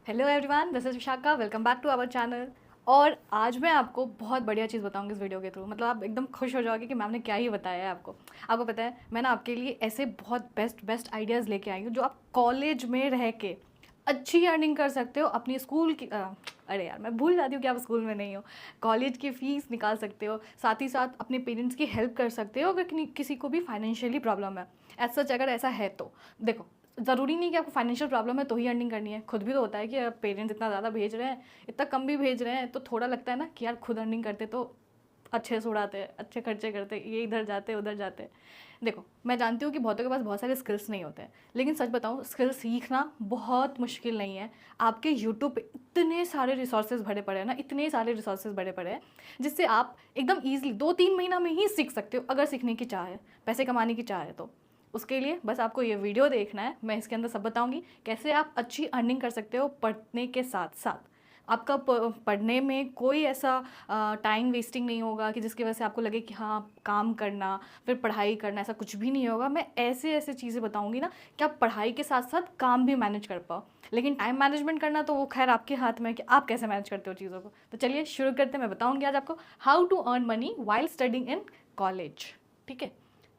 Hello everyone, this is Vishakha. Welcome back to our channel. और आज मैं आपको बहुत बढ़िया चीज़ बताऊंगी इस वीडियो के थ्रू। मतलब आप एकदम खुश हो जाओगे कि मैम ने क्या ही बताया है आपको। आपको पता है, मैं ना आपके लिए ऐसे बहुत बेस्ट बेस्ट आइडियाज़ लेके आई हूँ जो आप कॉलेज में रह के अच्छी अर्निंग कर सकते हो। अपनी स्कूल की अरे यार, मैं भूल जाती हूँ कि आप स्कूल में नहीं हो। कॉलेज की फ़ीस निकाल सकते हो, साथ ही साथ अपने पेरेंट्स की हेल्प कर सकते हो अगर किसी को भी फाइनेंशियली प्रॉब्लम है। एज सच अगर ऐसा है तो देखो, ज़रूरी नहीं कि आपको फाइनेंशियल प्रॉब्लम है तो ही अर्निंग करनी है। खुद भी तो होता है कि पेरेंट्स इतना ज़्यादा भेज रहे हैं, इतना कम भी भेज रहे हैं, तो थोड़ा लगता है ना कि यार खुद अर्निंग करते तो अच्छे से उड़ाते, अच्छे खर्चे करते, ये इधर जाते उधर जाते। देखो, मैं जानती हूँ कि बहुतों के पास बहुत सारे स्किल्स नहीं होते हैं, लेकिन सच बताऊँ, स्किल सीखना बहुत मुश्किल नहीं है। आपके यूट्यूब पे इतने सारे रिसोर्सेज भरे पड़े हैं ना, इतने सारे रिसोर्सेज भरे पड़े हैं जिससे आप एकदम ईजिली 2-3 महीना में ही सीख सकते हो अगर सीखने की चाह है, पैसे कमाने की चाह है तो। उसके लिए बस आपको ये वीडियो देखना है। मैं इसके अंदर सब बताऊंगी कैसे आप अच्छी अर्निंग कर सकते हो पढ़ने के साथ साथ। आपका पढ़ने में कोई ऐसा टाइम वेस्टिंग नहीं होगा कि जिसकी वजह से आपको लगे कि हाँ काम करना फिर पढ़ाई करना, ऐसा कुछ भी नहीं होगा। मैं ऐसे ऐसे चीज़ें बताऊंगी ना कि आप पढ़ाई के साथ साथ काम भी मैनेज कर पाओ। लेकिन टाइम मैनेजमेंट करना तो वो खैर आपके हाथ में है कि आप कैसे मैनेज करते हो चीज़ों को। तो चलिए शुरू करते हैं। मैं बताऊंगी आज आपको how to earn money while studying in college. ठीक है,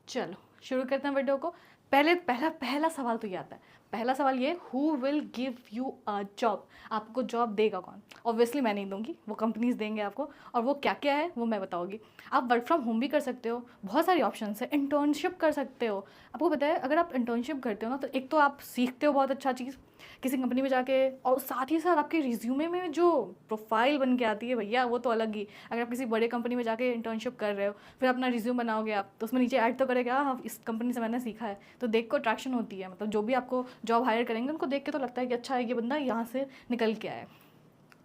चलो शुरू करते हैं वीडियो को। पहले पहला पहला सवाल तो ये आता है। पहला सवाल ये, who will give you a job. आपको जॉब देगा कौन? ऑब्वियसली मैं नहीं दूंगी, वो कंपनीज देंगे आपको। और वो क्या क्या है वो मैं बताऊंगी। आप वर्क फ्रॉम होम भी कर सकते हो, बहुत सारी ऑप्शन है। इंटर्नशिप कर सकते हो। आपको पता है, अगर आप इंटर्नशिप करते हो ना तो एक तो आप सीखते हो बहुत अच्छा चीज़ किसी कंपनी में जाके, और साथ ही साथ आपके रिज्यूमे में जो प्रोफाइल बन के आती है भैया, वो तो अलग ही। अगर आप किसी बड़े कंपनी में जाके इंटर्नशिप कर रहे हो, फिर अपना रिज्यूम बनाओगे आप, तो उसमें नीचे ऐड तो करेगा हाँ इस कंपनी से मैंने सीखा है, तो देख को अट्रैक्शन होती है। मतलब जो भी आपको जॉब हायर करेंगे उनको देख के तो लगता है कि अच्छा है, ये बंदा यहाँ से निकल के आया है।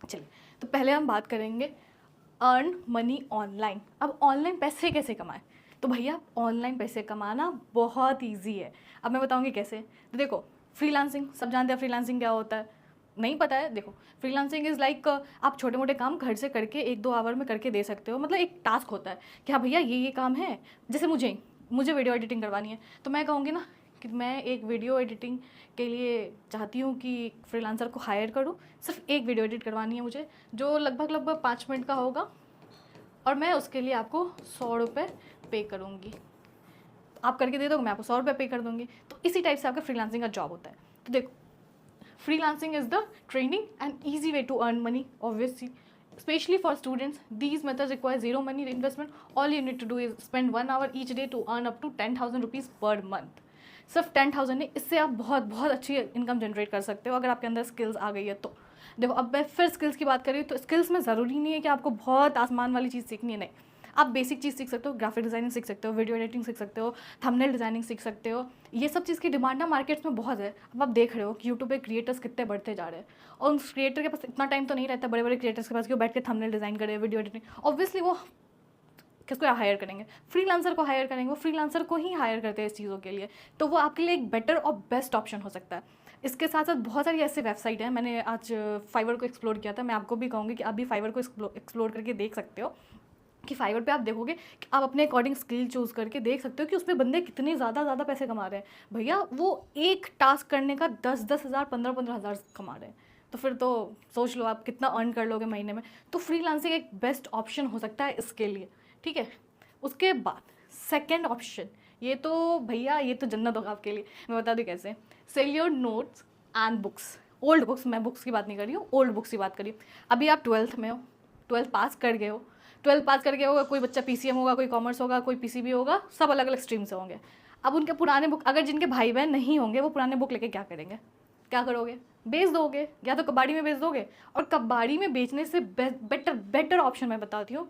चलिए, तो पहले हम बात करेंगे अर्न मनी ऑनलाइन। अब ऑनलाइन पैसे कैसे कमाएं? तो भैया ऑनलाइन पैसे कमाना बहुत ईजी है। अब मैं बताऊंगी कैसे। तो देखो, फ्रीलांसिंग सब जानते हैं। फ्रीलांसिंग क्या होता है? नहीं पता है? देखो, फ्रीलांसिंग इज़ लाइक आप छोटे मोटे काम घर से करके 1-2 आवर में करके दे सकते हो। मतलब एक टास्क होता है कि हाँ भैया ये काम है। जैसे मुझे मुझे वीडियो एडिटिंग करवानी है, तो मैं कहूँगी ना कि मैं एक वीडियो एडिटिंग के लिए चाहती हूँ कि फ्रीलांसर को हायर करूँ। सिर्फ एक वीडियो एडिट करवानी है मुझे, जो लगभग लगभग 5 मिनट का होगा, और मैं उसके लिए आपको 100 रुपये पे करूँगी। आप करके दे दोगे, मैं आपको 100 रुपये पे कर दूँगी। तो इसी टाइप से आपका फ्रीलांसिंग का जॉब होता है। तो देखो, freelancing is the training and easy way to earn money, obviously, especially for students. These methods require zero money investment. All you need to do is spend 1 hour each day to earn up to 10,000 rupees per month. सिर्फ 10,000 नहीं, इससे आप बहुत बहुत अच्छी income generate कर सकते हो अगर आपके अंदर स्किल्स आ गई है तो। देखो, अब मैं फिर स्किल्स की बात करी तो स्किल्स में ज़रूरी नहीं है कि आपको बहुत आसमान वाली चीज़ सीखनी है, नहीं। आप बेसिक चीज़ सीख सकते हो, ग्राफिक डिज़ाइनिंग सीख सकते हो, वीडियो एडिटिंग सीख सकते हो, थंबनेल डिज़ाइनिंग सीख सकते हो। ये सब चीज़ की डिमांड ना मार्केट्स में बहुत है। अब आप देख रहे हो कि यूट्यूब पे क्रिएटर्स कितने बढ़ते जा रहे हैं, और उन क्रिएटर के पास इतना टाइम तो नहीं रहता, बड़े बड़े क्रिएटर्स के पास, कि वो बैठ के थंबनेल डिज़ाइन करे, वीडियो एडिटिंग। ऑब्वियसली वो किसको हायर करेंगे? फ्रीलांसर को हायर करेंगे। वो फ्रीलांसर को ही हायर करते हैं इस चीज़ों के लिए। तो वो आपके लिए एक बेटर और बेस्ट ऑप्शन हो सकता है। इसके साथ साथ बहुत सारी ऐसे वेबसाइट हैं। मैंने आज फाइवर को एक्सप्लोर किया था। मैं आपको भी कहूँगी कि आप भी फाइवर को एक्सप्लोर करके देख सकते हो। कि फाइवर पे आप देखोगे कि आप अपने अकॉर्डिंग स्किल चूज़ करके देख सकते हो कि उसमें बंदे कितने ज़्यादा पैसे कमा रहे हैं। भैया वो एक टास्क करने का 10-10 हज़ार, 15-15 हज़ार कमा रहे हैं। तो फिर तो सोच लो आप कितना अर्न कर लोगे महीने में। तो फ्रीलांसिंग एक बेस्ट ऑप्शन हो सकता है इसके लिए। ठीक है, उसके बाद सेकेंड ऑप्शन, ये तो भैया ये तो जन्नत होगा आपके लिए। मैं बता दूँ कैसे। Sell your notes and books. Old books, मैं बुक्स की बात नहीं कर रही हूँ, ओल्ड बुक्स की बात करी। अभी आप 12th में हो, 12th पास कर गए हो। 12th पास करके होगा, कोई बच्चा पीसीएम होगा, कोई कॉमर्स होगा, कोई पीसीबी होगा, सब अलग अलग स्ट्रीम से होंगे। अब उनके पुराने बुक, अगर जिनके भाई बहन नहीं होंगे, वो पुराने बुक लेके क्या करेंगे? क्या करोगे? बेच दोगे, या तो कबाड़ी में बेच दोगे। और कबाड़ी में बेचने से बेटर बेटर ऑप्शन मैं बताती हूँ।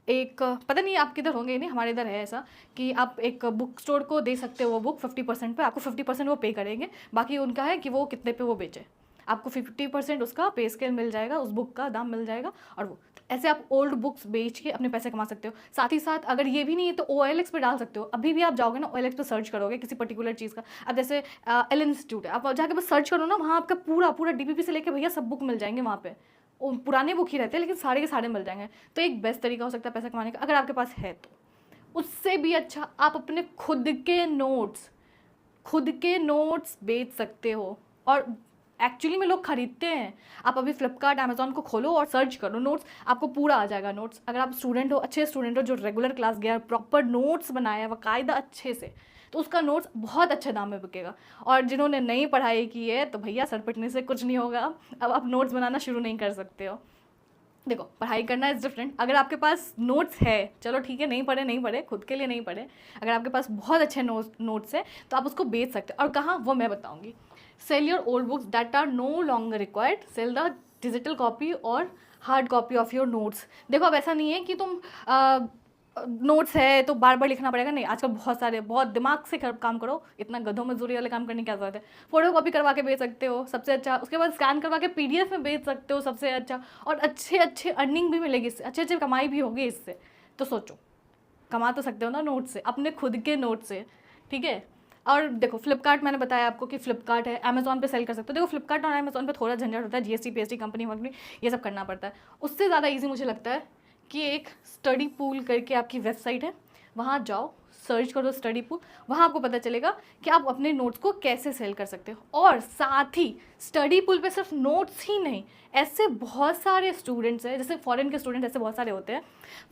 एक, पता नहीं आप किधर होंगे, नहीं हमारे इधर है ऐसा कि आप एक बुक स्टोर को दे सकते हो वो बुक 50% पे। आपको 50% वो पे करेंगे, बाकी उनका है कि वो कितने पे वो बेचे। आपको 50% उसका पे स्केल मिल जाएगा, उस बुक का दाम मिल जाएगा। और वो ऐसे आप ओल्ड बुक्स बेच के अपने पैसे कमा सकते हो। साथ ही साथ अगर ये भी नहीं है तो OLX पे डाल सकते हो। अभी भी आप जाओगे ना, OLX पे सर्च करोगे किसी पर्टिकुलर चीज़ का। अब जैसे एल इंस्टीट्यूट है, आप जाके बस सर्च करो ना, वहाँ आपका पूरा पूरा DPP से लेके भैया सब बुक मिल जाएंगे वहाँ पे। पुराने बुक ही रहते हैं लेकिन सारे के सारे मिल जाएंगे। तो एक बेस्ट तरीका हो सकता है पैसा कमाने का, अगर आपके पास है तो। उससे भी अच्छा आप अपने खुद के नोट्स बेच सकते हो। और एक्चुअली में लोग खरीदते हैं। आप अभी फ्लिपकार्ट अमेजोन को खोलो और सर्च करो नोट्स, आपको पूरा आ जाएगा नोट्स। अगर आप स्टूडेंट हो, अच्छे स्टूडेंट हो, जो रेगुलर क्लास गया, प्रॉपर नोट्स बनाया बाकायदा अच्छे से, तो उसका नोट्स बहुत अच्छे दाम में बिकेगा। और जिन्होंने नई पढ़ाई की है तो भैया सर पिटने से कुछ नहीं होगा, अब आप नोट्स बनाना शुरू नहीं कर सकते हो। देखो पढ़ाई करना इज़ डिफरेंट। अगर आपके पास नोट्स है, चलो ठीक है, नहीं पढ़े, खुद के लिए नहीं पढ़े, अगर आपके पास बहुत अच्छे नोट्स है तो आप उसको बेच सकते हो। और कहाँ, वो मैं बताऊंगी। Sell your old books that are no longer required, sell the digital copy और hard copy of your notes. देखो अब ऐसा नहीं है कि तुम नोट्स है तो बार बार लिखना पड़ेगा, नहीं। आजकल बहुत दिमाग से काम करो, इतना गधों मजदूरी वाले काम करने की क्या जरूरत है। फोटो कॉपी करवा के बेच सकते हो सबसे अच्छा, उसके बाद स्कैन करवा के PDF में बेच सकते हो सबसे अच्छा, और अच्छे अर्निंग भी मिलेगी इससे, अच्छे कमाई भी होगी इससे। तो सोचो, कमा तो सकते हो ना नोट से, अपने खुद के नोट से, ठीक है। और देखो फ्लिपकार्ट, मैंने बताया आपको कि फ्लिपकार्ट है, अमेजोन पे सेल कर सकते हो। देखो फ्लिपकार्ट और अमेजोन पे थोड़ा झंझट होता है, GST PST कंपनी वगैरह ये सब करना पड़ता है। उससे ज़्यादा ईजी मुझे लगता है कि एक स्टडी पूल करके आपकी वेबसाइट है, वहाँ जाओ, सर्च करो स्टडी पूल, वहाँ आपको पता चलेगा कि आप अपने नोट्स को कैसे सेल कर सकते हो। और साथ ही स्टडी पूल पे सिर्फ नोट्स ही नहीं, ऐसे बहुत सारे स्टूडेंट्स हैं, जैसे फॉरेन के स्टूडेंट ऐसे बहुत सारे होते हैं।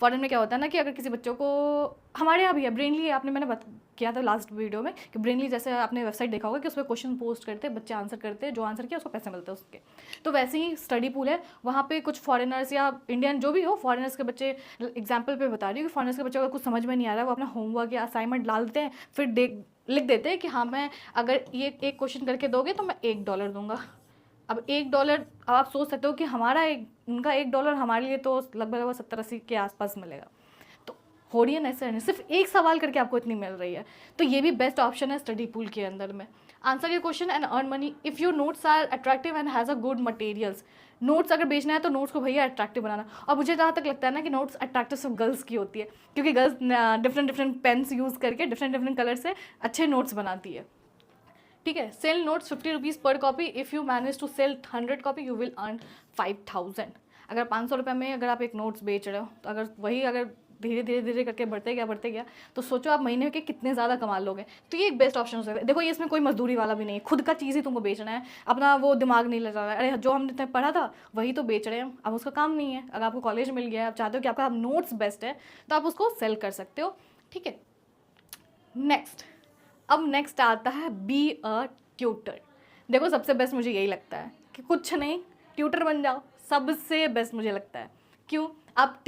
फॉरेन में क्या होता है ना कि अगर किसी बच्चों को, हमारे यहाँ भी है ब्रेनली, मैंने किया था लास्ट वीडियो में कि ब्रेनली जैसे आपने वेबसाइट देखा होगा कि उस पर क्वेश्चन पोस्ट करते, बच्चे आंसर करते हैं, जो आंसर किया उसको पैसे मिलते हैं उसके। तो वैसे ही स्टडी पूल है, वहाँ पे कुछ फॉरेनर्स या इंडियन जो भी हो, फॉरेनर्स के बच्चे, एग्जाम्पल पे बता रही हूँ कि फॉरेनर्स के बच्चों को कुछ समझ में नहीं आ रहा है, वो अपना होमवर्क या असाइनमेंट डाल देते हैं, फिर लिख देते हैं कि हाँ मैं अगर ये एक क्वेश्चन करके दोगे तो मैं $1 दूंगा। अब $1, अब आप सोच सकते हो कि उनका $1 हमारे लिए तो लगभग 70-80 के आसपास मिलेगा। तो हो रही है ना ऐसे, सिर्फ एक सवाल करके आपको इतनी मिल रही है। तो ये भी बेस्ट ऑप्शन है स्टडी पूल के अंदर में। Answer your question and earn money if your notes are attractive and has a good materials. Notes अगर बेचना है तो नोट्स को भैया अट्रैक्टिव बनाना। और मुझे जहाँ तक लगता है ना कि नोट्स अट्रैक्टिव सिर्फ गर्ल्स की होती है, क्योंकि गर्ल्स डिफरेंट पेन्स यूज़ करके डिफरेंट कलर से अच्छे नोट्स बनाती है, ठीक है। सेल नोट्स ₹50 पर copy, if you manage to sell 100 copy you will earn 5000। अगर 500 रुपये में अगर आप एक नोट्स बेच रहे हो, तो अगर धीरे करके बढ़ते गया तो सोचो आप महीने के कितने ज़्यादा कमा लोगे। तो ये एक बेस्ट ऑप्शन हो सकता है। देखो ये इसमें कोई मजदूरी वाला भी नहीं है, खुद का चीज़ ही तुमको बेचना है, अपना वो दिमाग नहीं लगा रहा है, अरे जो हमने पढ़ा था वही तो बेच रहे हैं, अब उसका काम नहीं है। अगर आपको कॉलेज मिल गया है, आप चाहते हो कि आपका नोट्स बेस्ट है, तो आप उसको सेल कर सकते हो, ठीक है। नेक्स्ट आता है बी अ ट्यूटर। देखो सबसे बेस्ट मुझे यही लगता है कि कुछ नहीं, ट्यूटर बन जाओ, सबसे बेस्ट मुझे लगता है। क्यों? आप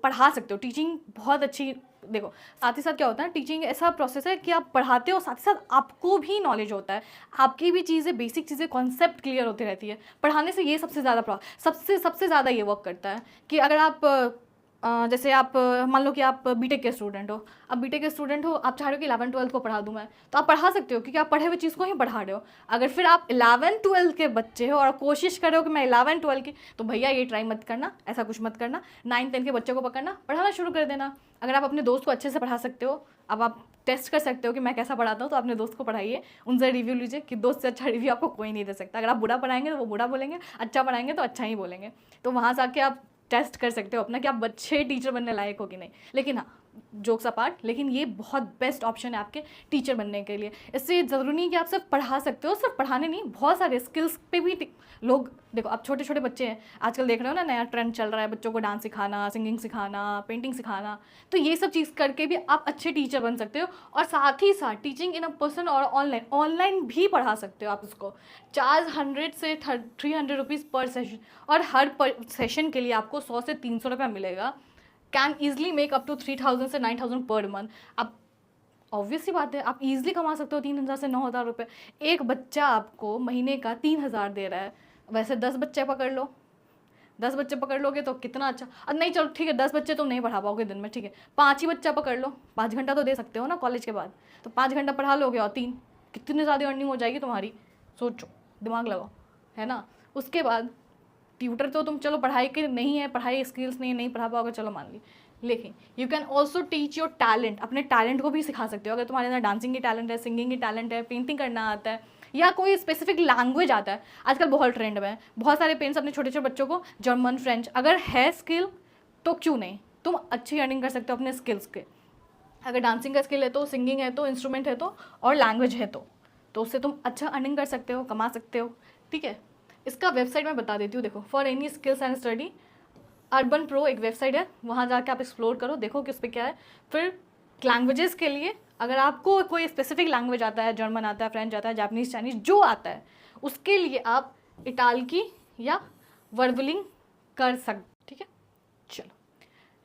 पढ़ा सकते हो, टीचिंग बहुत अच्छी। देखो साथ ही साथ क्या होता है, टीचिंग ऐसा प्रोसेस है कि आप पढ़ाते हो, साथ ही साथ आपको भी नॉलेज होता है, आपकी भी चीज़ें, बेसिक चीज़ें, कॉन्सेप्ट क्लियर होती रहती है पढ़ाने से। ये सबसे ज़्यादा ये वर्क करता है कि अगर आप जैसे आप मान लो कि आप बीटेक के स्टूडेंट हो, आप चाह रहे हो कि 11th-12th को पढ़ा दूँ मैं, तो आप पढ़ा सकते हो क्योंकि आप पढ़े हुए चीज़ को ही पढ़ा रहे हो। अगर फिर आप 11th-12th के बच्चे हो और कोशिश कर रहे हो कि मैं 11th-12th की, तो भैया ये ट्राई मत करना, ऐसा कुछ मत करना। 9th-10th के बच्चों को पकड़ना, पढ़ाना शुरू कर देना। अगर आप अपने दोस्त को अच्छे से पढ़ा सकते हो, अब आप टेस्ट कर सकते हो कि मैं कैसा पढ़ाता हूँ, तो अपने दोस्त को पढ़ाइए, उनसे रिव्यू लीजिए कि दोस्त से अच्छा रिव्यू आपको कोई नहीं दे सकता। अगर आप बुरा पढ़ाएंगे तो वो बुरा बोलेंगे, अच्छा पढ़ाएंगे तो अच्छा ही बोलेंगे। तो वहाँ से आके आप टेस्ट कर सकते हो अपना कि आप अच्छे टीचर बनने लायक हो कि नहीं। लेकिन हाँ, जोक्स अपार्ट, लेकिन ये बहुत बेस्ट ऑप्शन है आपके टीचर बनने के लिए। इससे ज़रूरी नहीं कि आप सिर्फ पढ़ा सकते हो, सिर्फ पढ़ाने नहीं, बहुत सारे स्किल्स पे भी लोग, देखो अब छोटे छोटे बच्चे हैं, आजकल देख रहे हो ना, नया ट्रेंड चल रहा है बच्चों को डांस सिखाना, सिंगिंग सिखाना, पेंटिंग सिखाना। तो ये सब चीज़ करके भी आप अच्छे टीचर बन सकते हो। और साथ ही साथ टीचिंग इन अ पर्सन और ऑनलाइन भी पढ़ा सकते हो आप उसको। चार्ज 100 से 300 रुपीज़ पर सेशन, और हर सेशन के लिए आपको 100 से 300 रुपया मिलेगा। Can easily make up to 3000 से 9000 पर मंथ। अब ऑब्वियस सी बात है, आप इजीली कमा सकते हो 3000 से 9000 रुपये। एक बच्चा आपको महीने का 3000 दे रहा है, वैसे 10 बच्चे पकड़ लो, 10 बच्चे पकड़ लोगे तो कितना अच्छा। अब नहीं, चलो ठीक है, 10 बच्चे तुम नहीं पढ़ा पाओगे दिन में, ठीक है, 5 ही बच्चा पकड़ लो, 5 घंटा तो दे सकते हो ना कॉलेज के बाद, तो 5 घंटा पढ़ा लोगे और 3, कितनी ज़्यादा अर्निंग हो जाएगी तुम्हारी। सोचो, दिमाग लगाओ, है ना। उसके बाद ट्यूटर तो तुम चलो पढ़ाई के नहीं है, पढ़ाई स्किल्स नहीं पढ़ा पाओगे, चलो मान ली, लेकिन you can also teach your talent. अपने टैलेंट को भी सिखा सकते हो। अगर तुम्हारे अंदर डांसिंग की टैलेंट है, सिंगिंग की टैलेंट है, पेंटिंग करना आता है, या कोई स्पेसिफिक लैंग्वेज आता है, आजकल बहुत ट्रेंड में है, बहुत सारे पेरेंट्स अपने छोटे छोटे बच्चों को जर्मन, फ्रेंच, अगर है स्किल तो क्यों नहीं, तुम अच्छी अर्निंग कर सकते हो अपने स्किल्स के। अगर डांसिंग का स्किल है तो, सिंगिंग है तो, इंस्ट्रूमेंट है तो, और लैंग्वेज है तो उससे तुम अच्छा अर्निंग कर सकते हो, कमा सकते हो, ठीक है। इसका वेबसाइट मैं बता देती हूँ, देखो, for any skills and study, urban pro एक वेबसाइट है, वहाँ जाके आप एक्सप्लोर करो, देखो कि उस पर क्या है। फिर लैंग्वेजेस के लिए, अगर आपको कोई स्पेसिफिक लैंग्वेज आता है, जर्मन आता है, फ्रेंच आता है, जापानीज, चाइनीज, जो आता है, उसके लिए आप इटालकी या वर्बलिंग कर सकते, ठीक है। चलो,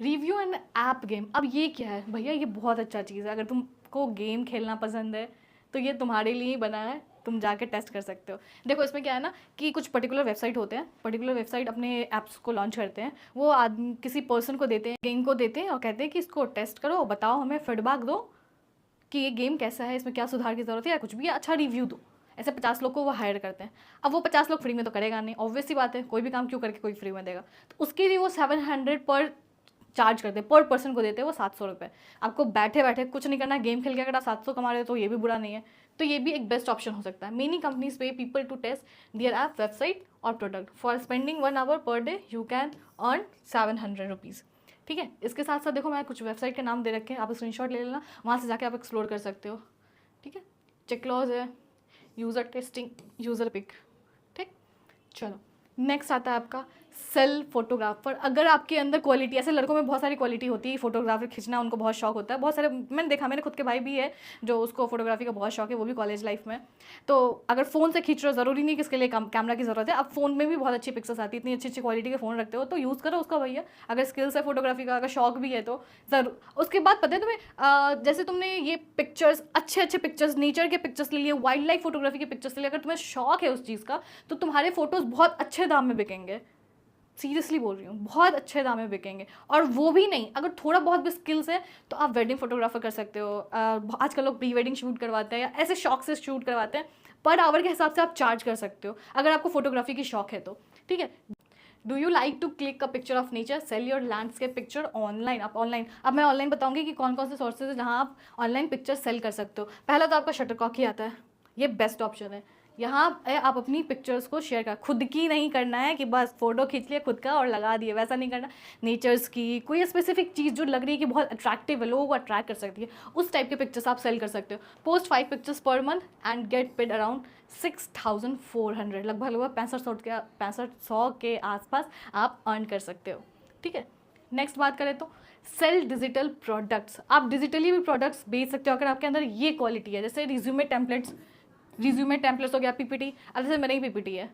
रिव्यू एंड ऐप गेम, अब ये क्या है भैया, ये बहुत अच्छा चीज़ है। अगर तुमको गेम खेलना पसंद है तो ये तुम्हारे लिए ही बना है, तुम जाके टेस्ट कर सकते हो। देखो, इसमें क्या है ना कि कुछ पर्टिकुलर वेबसाइट होते हैं, पर्टिकुलर वेबसाइट अपने ऐप्स को लॉन्च करते हैं, वो आदमी किसी पर्सन को देते हैं, गेम को देते हैं और कहते हैं कि इसको टेस्ट करो, बताओ, हमें फीडबैक दो कि ये गेम कैसा है, इसमें क्या सुधार की ज़रूरत है, या कुछ भी अच्छा रिव्यू दो। ऐसे 50 लोग को वो हायर करते हैं। अब वो 50 लोग फ्री में तो करेगा नहीं, ऑब्वियस सी बात है, कोई भी काम क्यों करके कोई फ्री में देगा। तो उसके लिए वो 700 पर चार्ज करते हैं, पर पर्सन को देते हैं वो 700 रुपये। आपको बैठे बैठे कुछ नहीं करना, गेम खेल के अगर आप 700 कमा रहे हो तो ये भी बुरा नहीं है, तो ये भी एक बेस्ट ऑप्शन हो सकता है। Many companies pay people to test their app, website और product. For spending 1 hour per day you can earn 700 rupees, ठीक है। इसके साथ साथ देखो, मैं कुछ वेबसाइट के नाम दे रखे हैं, आप स्क्रीनशॉट ले लेना, वहाँ से जाके आप एक्सप्लोर कर सकते हो, ठीक है। चेकलॉज है, यूज़र टेस्टिंग, यूज़र पिक, ठीक। चलो, नेक्स्ट आता है आपका सेल फोटोग्राफर। अगर आपके अंदर क्वालिटी, ऐसे लड़कों में बहुत सारी क्वालिटी होती है, फोटोग्राफर खींचना उनको बहुत शौक होता है, बहुत सारे मैंने देखा, मेरे खुद के भाई भी है जो उसको फोटोग्राफी का बहुत शौक है, वो भी कॉलेज लाइफ में। तो अगर फ़ोन से खींच रहे हो, ज़रूरी नहीं कि इसके लिए कैमरा की ज़रूरत है, अब फ़ोन में भी बहुत अच्छी पिक्चर्स आती है, इतनी अच्छी अच्छी क्वालिटी के फ़ोन रखते हो तो यूज़ करो उसका भैया, अगर स्किल्स है फोटोग्राफी का, अगर शौक भी है तो ज़रूर। उसके बाद पता है तुम्हें, जैसे तुमने ये पिक्चर्स, अच्छे अच्छे पिक्चर्स, नेचर के पिक्चर्स ले लिए, वाइल्ड लाइफ फोटोग्राफी के पिक्चर्स ले लिए, अगर तुम्हें शौक है उस चीज़ का, तो तुम्हारे फोटोज़ बहुत अच्छे दाम में बिकेंगे, सीरियसली बोल रही हूँ, बहुत अच्छे दाम में बिकेंगे। और वो भी नहीं, अगर थोड़ा बहुत भी स्किल्स है तो आप वेडिंग फोटोग्राफर कर सकते हो। आजकल लोग प्री वेडिंग शूट करवाते हैं या ऐसे शौक से शूट करवाते हैं, पर आवर के हिसाब से आप चार्ज कर सकते हो अगर आपको फोटोग्राफी की शौक है तो, ठीक है। Do you like to click a picture of nature, sell your landscape picture online. आप ऑनलाइन, अब मैं ऑनलाइन बताऊंगी कि कौन कौन से सोर्सेज है जहाँ आप ऑनलाइन पिक्चर सेल कर सकते हो। पहला तो आपका शटरकॉक ही आता है, ये बेस्ट ऑप्शन है। यहाँ आप अपनी पिक्चर्स को शेयर कर, खुद की नहीं करना है कि बस फोटो खींच लिया खुद का और लगा दिए, वैसा नहीं करना। नेचर्स की कोई स्पेसिफिक चीज़ जो लग रही है कि बहुत अट्रैक्टिव है, लोगों को अट्रैक्ट कर सकती है, उस टाइप के पिक्चर्स आप सेल कर सकते हो। Post 5 pictures per month and get paid around 6400, लगभग 6500 के आसपास आप अर्न कर सकते हो, ठीक है। नेक्स्ट बात करें तो सेल डिजिटल प्रोडक्ट्स, आप डिजिटली भी प्रोडक्ट्स बेच सकते हो अगर आपके अंदर ये क्वालिटी है। जैसे रिज्यूमे टेम्पलेट्स हो गया, पीपीटी, अब जैसे मेरा ही पीपीटी है,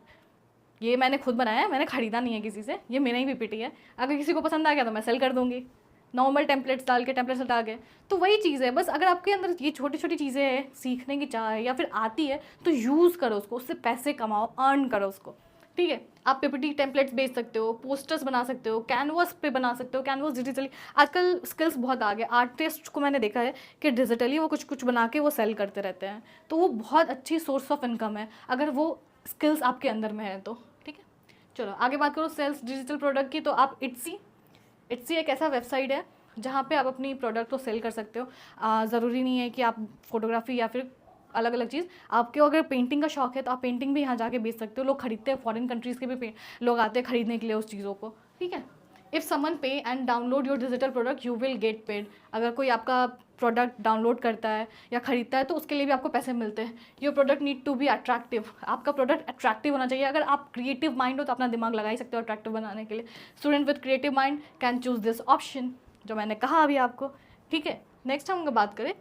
ये मैंने खुद बनाया है, मैंने खरीदा नहीं है किसी से, ये मेरा ही पीपीटी है। अगर किसी को पसंद आ गया तो मैं सेल कर दूंगी, नॉर्मल टेम्पलेट्स डाल के, टेम्पलेट्स हटा के। तो वही चीज़ है, बस अगर आपके अंदर ये छोटी छोटी चीज़ें हैं, सीखने की चाह है या फिर आती है, तो यूज़ करो उसको, उससे पैसे कमाओ, अर्न करो उसको, ठीक है। आप पीपीटी टेम्पलेट्स बेच सकते हो, पोस्टर्स बना सकते हो, कैनवस पे बना सकते हो, कैनवस डिजिटली, आजकल स्किल्स बहुत आगे। आर्टिस्ट को मैंने देखा है कि डिजिटली वो कुछ कुछ बना के वो सेल करते रहते हैं, तो वो बहुत अच्छी सोर्स ऑफ इनकम है अगर वो स्किल्स आपके अंदर में है तो, ठीक है। चलो आगे बात करो सेल्स डिजिटल प्रोडक्ट की, तो आप इट्सी एक ऐसा वेबसाइट है जहाँ पे आप अपनी प्रोडक्ट को सेल कर सकते हो। ज़रूरी नहीं है कि आप फोटोग्राफी या फिर अलग अलग चीज़, आपके अगर पेंटिंग का शौक है तो आप पेंटिंग भी यहाँ जाके बेच सकते हो। लोग खरीदते हैं, फॉरेन कंट्रीज़ के भी लोग आते हैं खरीदने के लिए उस चीज़ों को, ठीक है। इफ़ समन पे and download your digital product you will get paid, अगर कोई आपका प्रोडक्ट डाउनलोड करता है या खरीदता है तो उसके लिए भी आपको पैसे मिलते हैं। Your product need to be attractive, आपका प्रोडक्ट अट्रैक्टिव होना चाहिए। अगर आप क्रिएटिव माइंड हो तो अपना दिमाग लगा ही सकते हो अट्रैक्टिव बनाने के लिए। Student with creative mind can choose this option, जो मैंने कहा अभी आपको, ठीक है। नेक्स्ट हम बात करें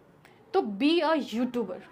तो बी अ यूट्यूबर।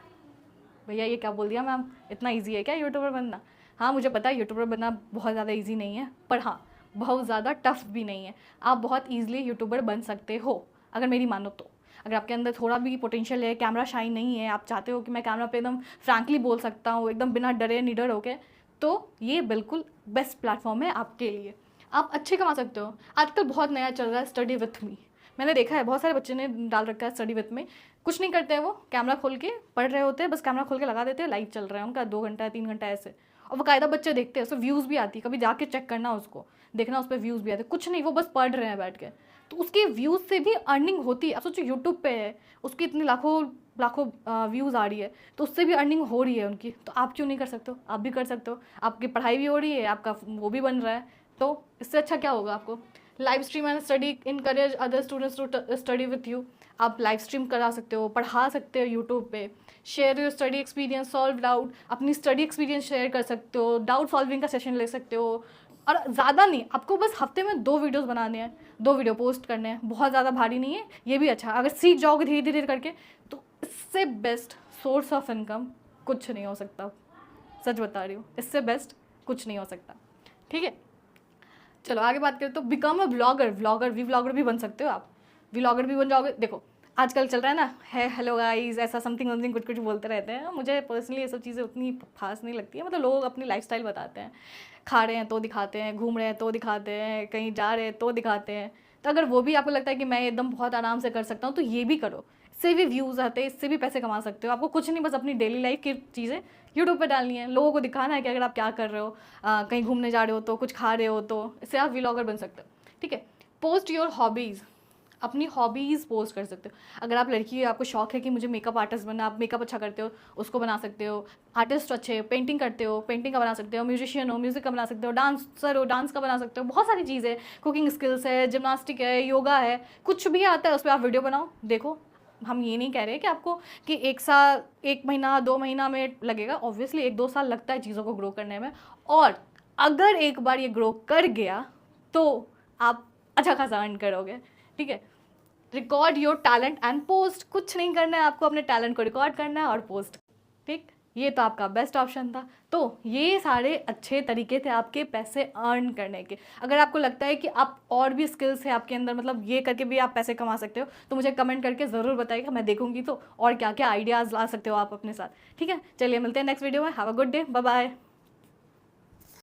भैया ये क्या बोल दिया मैम, इतना इजी है क्या यूट्यूबर बनना? हाँ मुझे पता है यूट्यूबर बनना बहुत ज़्यादा इजी नहीं है, पर हाँ बहुत ज़्यादा टफ भी नहीं है। आप बहुत ईजिली यूट्यूबर बन सकते हो अगर मेरी मानो तो। अगर आपके अंदर थोड़ा भी पोटेंशियल है, कैमरा शाई नहीं है, आप चाहते हो कि मैं कैमरा पे एकदम फ्रैंकली बोल सकता हूँ, एकदम बिना डरे निडर होके, तो ये बिल्कुल बेस्ट प्लेटफॉर्म है आपके लिए। आप अच्छे कमा सकते हो। आजकल बहुत नया चल रहा है स्टडी विथ मी, मैंने देखा है बहुत सारे बच्चे ने डाल रखा है स्टडी विथ मी। कुछ नहीं करते हैं वो, कैमरा खोल के पढ़ रहे होते हैं, बस कैमरा खोल के लगा देते हैं, लाइव चल रहा है उनका 2 घंटा 3 घंटा ऐसे, और बाकायदा बच्चे देखते हैं, उसमें व्यूज़ भी आती है, कभी जाके चेक करना उसको, देखना उस पर व्यूज़ भी आते हैं। कुछ नहीं, वो बस पढ़ रहे हैं बैठ के, तो उसके व्यूज़ से भी अर्निंग होती है। अब सोचो यूट्यूब पे है, उसकी इतनी लाखों व्यूज़ आ रही है, तो उससे भी अर्निंग हो रही है उनकी, तो आप क्यों नहीं कर सकते हो? आप भी कर सकते हो, आपकी पढ़ाई भी हो रही है, आपका वो भी बन रहा है, तो इससे अच्छा क्या होगा आपको? Live stream and study, encourage other students to study with you. आप लाइव स्ट्रीम करा सकते हो, पढ़ा सकते हो यूट्यूब पे, share your study experience, solve doubt, अपनी स्टडी एक्सपीरियंस शेयर कर सकते हो, डाउट सॉल्विंग का सेशन ले सकते हो। और ज़्यादा नहीं, आपको बस हफ्ते में 2 वीडियोस बनाने हैं, 2 वीडियो पोस्ट करने हैं, बहुत ज़्यादा भारी नहीं है, ये भी अच्छा। अगर सीख जाओगे धीरे धीरे करके तो इससे बेस्ट सोर्स ऑफ इनकम कुछ नहीं हो सकता। सच बता रही हूँ, इससे बेस्ट कुछ नहीं हो सकता। ठीक है, चलो आगे बात करें तो बिकम अ ब्लॉगर। व्लॉगर भी बन सकते हो आप, व्लॉगर भी बन जाओगे। देखो आजकल चल रहा है ना, है हेलो गाइस, ऐसा समथिंग कुछ बोलते रहते हैं। मुझे पर्सनली ये सब चीज़ें उतनी खास नहीं लगती है। मतलब लोग अपनी लाइफस्टाइल बताते हैं, खा रहे हैं तो दिखाते हैं, घूम रहे हैं तो दिखाते हैं, कहीं जा रहे हैं तो दिखाते हैं। तो अगर वो भी आपको लगता है कि मैं एकदम बहुत आराम से कर सकता हूँ तो ये भी करो, इससे भी व्यूज़ आते हैं, इससे भी पैसे कमा सकते हो। आपको कुछ नहीं, बस अपनी डेली लाइफ की चीज़ें यूट्यूब पे डालनी है, लोगों को दिखाना है कि अगर आप क्या कर रहे हो, कहीं घूमने जा रहे हो तो, कुछ खा रहे हो तो, इससे आप व्लॉगर बन सकते हो। ठीक है, पोस्ट योर हॉबीज़, अपनी हॉबीज़ पोस्ट कर सकते हो। अगर आप लड़की हो, आपको शौक है कि मुझे मेकअप आर्टिस्ट बनना, आप मेकअप अच्छा करते हो, उसको बना सकते हो। आर्टिस्ट अच्छे, पेंटिंग करते हो, पेंटिंग का बना सकते हो। म्यूजिशियन हो, म्यूज़िक का बना सकते हो। डांसर हो, डांस का बना सकते हो। बहुत सारी चीज़ें, कुकिंग स्किल्स है, जिमनास्टिक है, योगा है, कुछ भी आता है उस पर आप वीडियो बनाओ। देखो हम ये नहीं कह रहे कि आपको कि 1 साल, 1 महीना, 2 महीना में लगेगा। ऑब्वियसली 1-2 साल लगता है चीज़ों को ग्रो करने में। और अगर एक बार ये ग्रो कर गया तो आप अच्छा खासा अर्न करोगे। ठीक है, record your talent and post. कुछ नहीं करना है आपको, अपने टैलेंट को रिकॉर्ड करना है और पोस्ट। ठीक, ये तो आपका बेस्ट ऑप्शन था। तो ये सारे अच्छे तरीके थे आपके पैसे अर्न करने के। अगर आपको लगता है कि आप और भी स्किल्स है आपके अंदर, मतलब ये करके भी आप पैसे कमा सकते हो, तो मुझे कमेंट करके ज़रूर बताइएगा, मैं देखूंगी तो और क्या क्या आइडियाज़ ला सकते हो आप अपने साथ। ठीक है, चलिए मिलते हैं नेक्स्ट वीडियो में। Have a good day, bye bye.